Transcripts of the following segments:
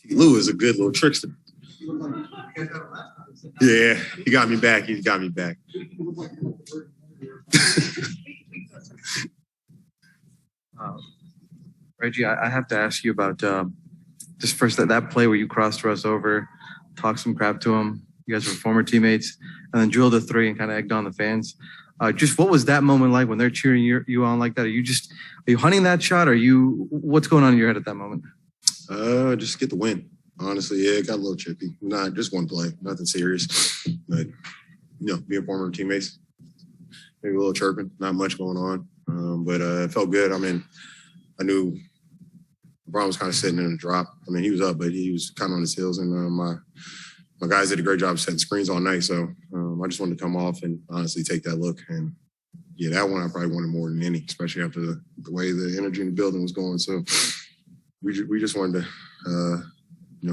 Lou is a good little trickster. Yeah, he got me back. He got me back. Reggie, I have to ask you about just first that play where you crossed Russ over, talked some crap to him. You guys were former teammates, and then drilled a three and kind of egged on the fans. Just what was that moment like when they're cheering you on like that? Are you hunting that shot? What's going on in your head at that moment? Just get the win. Honestly, yeah, it got a little chippy. Not just one play, nothing serious. But, being former teammates, maybe a little chirping, not much going on. But it felt good. I mean, I knew LeBron was kind of sitting in a drop. I mean, he was up, but he was kind of on his heels. And my guys did a great job setting screens all night. So I just wanted to come off and honestly take that look. And, yeah, that one I probably wanted more than any, especially after the way the energy in the building was going. So we just wanted to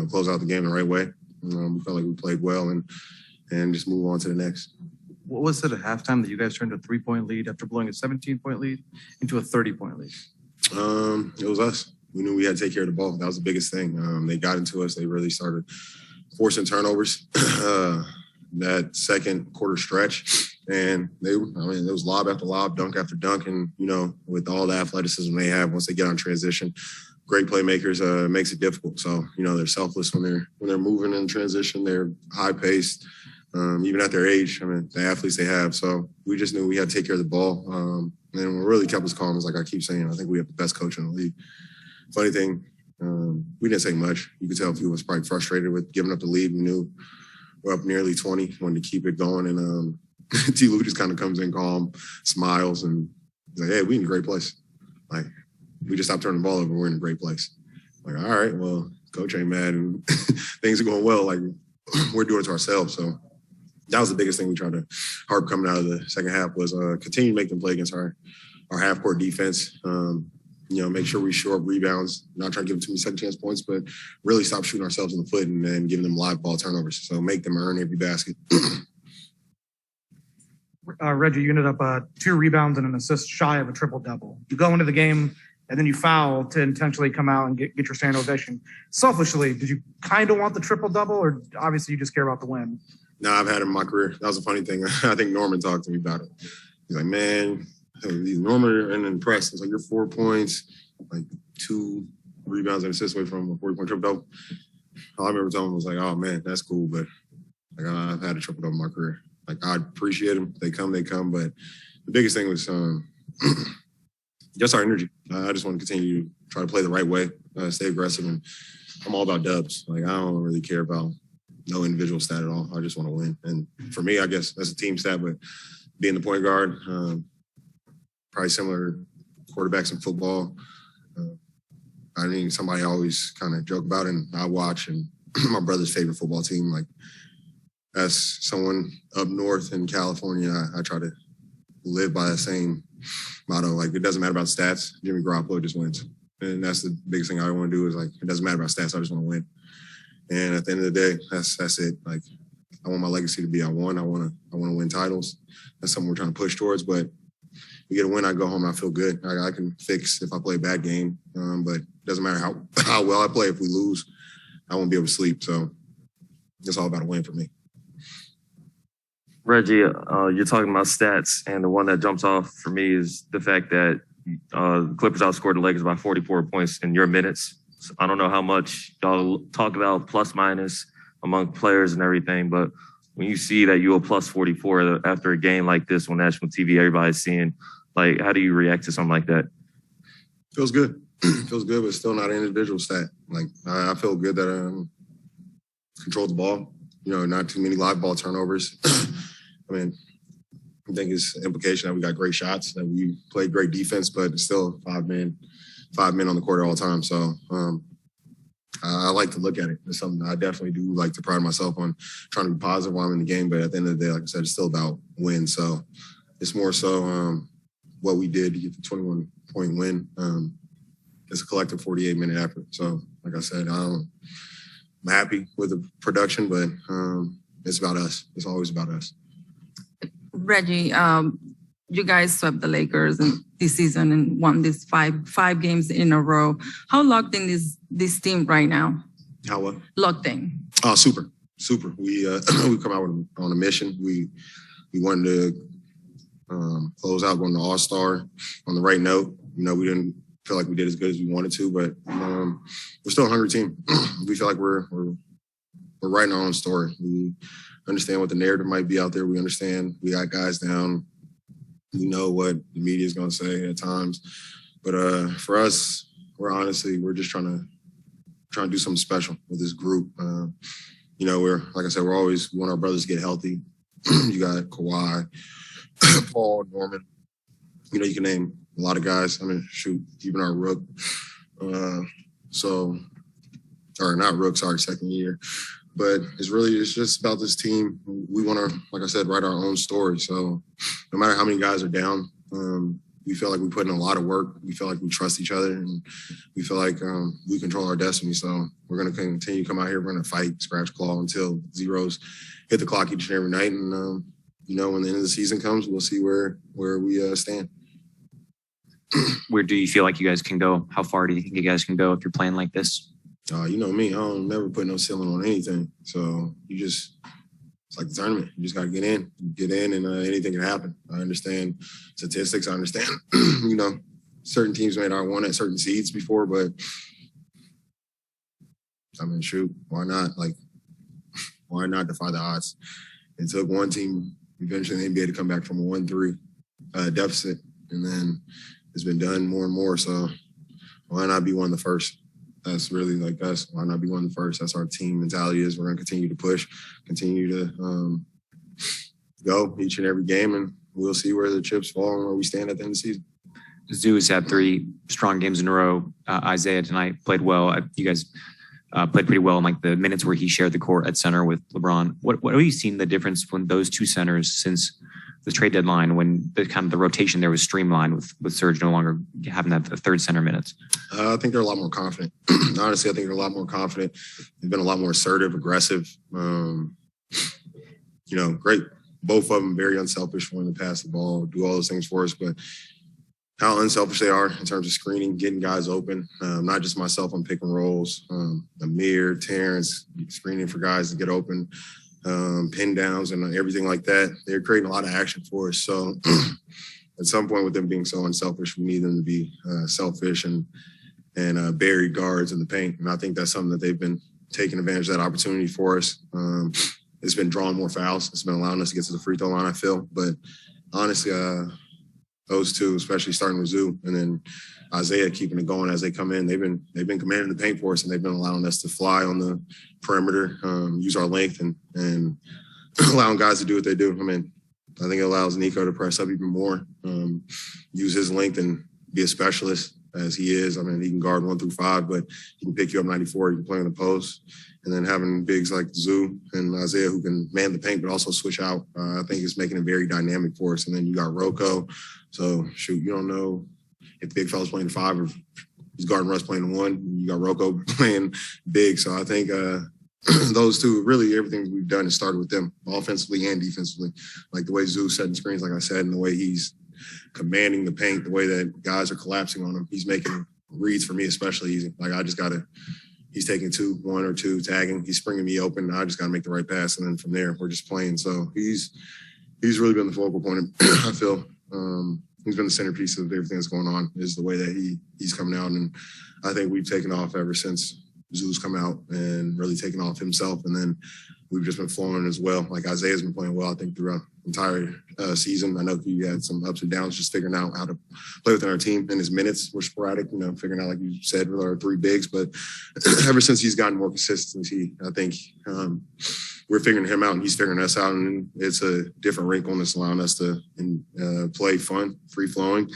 close out the game the right way. We felt like we played well and just move on to the next. What was it at halftime that you guys turned a 3-point lead after blowing a 17-point lead into a 30-point lead? It was us. We knew we had to take care of the ball. That was the biggest thing. They got into us. They really started forcing turnovers that second quarter stretch. And it was lob after lob, dunk after dunk. And, with all the athleticism they have once they get on transition, great playmakers makes it difficult. So, they're selfless when they're moving in transition. They're high paced, even at their age. I mean, the athletes they have. So we just knew we had to take care of the ball. And what really kept us calm is, like I keep saying, I think we have the best coach in the league. Funny thing, we didn't say much. You could tell he was probably frustrated with giving up the lead. We knew we're up nearly 20, wanted to keep it going. And T. Lou just kind of comes in calm, smiles, and he's like, hey, we in a great place. Like, we just stopped turning the ball over. We're in a great place. Like, all right, well, coach ain't mad and things are going well. Like, we're doing it to ourselves. So that was the biggest thing we tried to harp coming out of the second half was continue to make them play against our half-court defense. Make sure we shore up rebounds, not trying to give them too many second-chance points, but really stop shooting ourselves in the foot and then giving them live ball turnovers. So make them earn every basket. Reggie, you ended up 2 rebounds and an assist shy of a triple-double. You go into the game, and then you foul to intentionally come out and get your standing ovation. Selfishly, did you kind of want the triple-double, or obviously you just care about the win? No, I've had it in my career. That was a funny thing. I think Norman talked to me about it. He's like, man, Norman and impressed. It's like, you're 4 points, like 2 rebounds and assists away from a 40-point triple-double. All I remember telling him was like, oh, man, that's cool, but like I've had a triple-double in my career. Like, I appreciate them. They come. But the biggest thing was just our energy. I just want to continue to try to play the right way, stay aggressive, and I'm all about dubs. Like, I don't really care about no individual stat at all. I just want to win. And for me, I guess that's a team stat, but being the point guard, probably similar to quarterbacks in football. I think somebody always kind of joke about it, and I watch, and my brother's favorite football team, like, as someone up north in California, I try to live by the same motto. Like, it doesn't matter about stats. Jimmy Garoppolo just wins. And that's the biggest thing I want to do is, like, it doesn't matter about stats. I just want to win. And at the end of the day, that's it. Like, I want my legacy to be I won. I want to win titles. That's something we're trying to push towards. But we get a win, I go home and I feel good. I can fix if I play a bad game. But it doesn't matter how well I play. If we lose, I won't be able to sleep. So it's all about a win for me. Reggie, you're talking about stats, and the one that jumps off for me is the fact that the Clippers outscored the Lakers by 44 points in your minutes. So I don't know how much y'all talk about plus minus among players and everything, but when you see that you're a plus 44 after a game like this on national TV, everybody's seeing, like, how do you react to something like that? Feels good. Feels good, but still not an individual stat. Like, I feel good that I controlled the ball. Not too many live ball turnovers. I mean, I think it's an implication that we got great shots, that we played great defense, but it's still 5 men on the court all the time. So I like to look at it. It's something I definitely do like to pride myself on, trying to be positive while I'm in the game. But at the end of the day, like I said, it's still about win. So it's more so what we did to get the 21-point win. It's a collective 48-minute effort. So, like I said, I'm happy with the production, but it's about us. It's always about us. Reggie, you guys swept the Lakers this season and won these five games in a row. How locked in is this team right now? How what? Locked in. Oh, super. We we come out on a mission. We wanted to close out going to All-Star on the right note. You know, we didn't feel like we did as good as we wanted to, but we're still a hungry team. We feel like we're writing our own story. We understand what the narrative might be out there. We understand we got guys down. We know what the media is going to say at times, but for us, we're just trying to do something special with this group. You know, like I said, we want our brothers to get healthy. You got Kawhi, Paul, Norman. You know, you can name a lot of guys. I mean, shoot, even our rook. Not rook, sorry, second year. But it's just about this team. We want to, like I said, write our own story. So no matter how many guys are down, we feel like we put in a lot of work. We feel like we trust each other, and we feel like we control our destiny. So we're going to continue to come out here. We're going to fight, scratch, claw until zeros hit the clock each and every night. And, you know, when the end of the season comes, we'll see where we stand. Where do you feel like you guys can go? How far do you think you guys can go if you're playing like this? You know me, I don't never put no ceiling on anything. So it's like the tournament. You just got to get in, and anything can happen. I understand statistics. I understand, you know, certain teams may not won at certain seeds before, but I mean, shoot, why not? Like, why not defy the odds? It took one team eventually in the NBA to come back from a 1-3 deficit, and then it's been done more and more. So why not be one of the first? That's really like us. Why not be one of the first? That's our team mentality is we're going to continue to push, continue to go each and every game, and we'll see where the chips fall and where we stand at the end of the season. Zoo has had 3 strong games in a row. Isaiah tonight played well. You guys played pretty well in like the minutes where he shared the court at center with LeBron. What have you seen the difference when those 2 centers since the trade deadline, when the rotation there was streamlined with Serge no longer having that third center minutes? I think they're a lot more confident. Honestly, I think they're a lot more confident. They've been a lot more assertive, aggressive. You know, great. Both of them very unselfish, wanting to pass the ball, do all those things for us. But how unselfish they are in terms of screening, getting guys open. Not just myself on pick and rolls. Amir, Terrence, screening for guys to get open. Pin downs and everything like that. They're creating a lot of action for us. So at some point with them being so unselfish, we need them to be selfish and bury guards in the paint. And I think that's something that they've been taking advantage of that opportunity for us. It's been drawing more fouls. It's been allowing us to get to the free throw line, I feel. But honestly, those 2, especially starting with Zoo and then Isaiah keeping it going as they come in. They've been commanding the paint for us, and they've been allowing us to fly on the perimeter, use our length, and allowing guys to do what they do. I mean, I think it allows Nico to press up even more, use his length and be a specialist as he is. I mean, he can guard 1 through 5, but he can pick you up 94. He can play on the post. And then having bigs like Zoo and Isaiah who can man the paint but also switch out, I think it's making it very dynamic for us. And then you got Rocco. So, shoot, you don't know if big fella's playing 5 or he's guarding Russ playing 1. You got Rocco playing big. So I think those 2, really everything we've done has started with them, offensively and defensively. Like the way Zoo's setting screens, like I said, and the way he's commanding the paint, the way that guys are collapsing on him. He's making reads for me especially easy. Like he's taking 2, 1 or 2, tagging. He's springing me open. I just got to make the right pass. And then from there, we're just playing. So he's really been the focal point, I feel. He's been the centerpiece of everything that's going on is the way that he's coming out. And I think we've taken off ever since Zoo's come out and really taken off himself. And then we've just been flowing as well. Like Isaiah's been playing well, I think, throughout the entire season. I know he had some ups and downs just figuring out how to play within our team. And his minutes were sporadic, you know, figuring out, like you said, with our 3 bigs. But ever since he's gotten more consistency, I think we're figuring him out and he's figuring us out. And it's a different wrinkle and it's allowing us to play fun, free-flowing.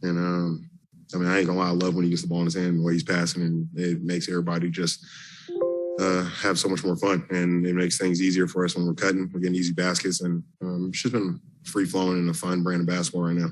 And, I mean, I ain't gonna lie, I love when he gets the ball in his hand and the way he's passing, and it makes everybody just have so much more fun, and it makes things easier for us when we're cutting. We're getting easy baskets, and it's just been free flowing and a fun brand of basketball right now.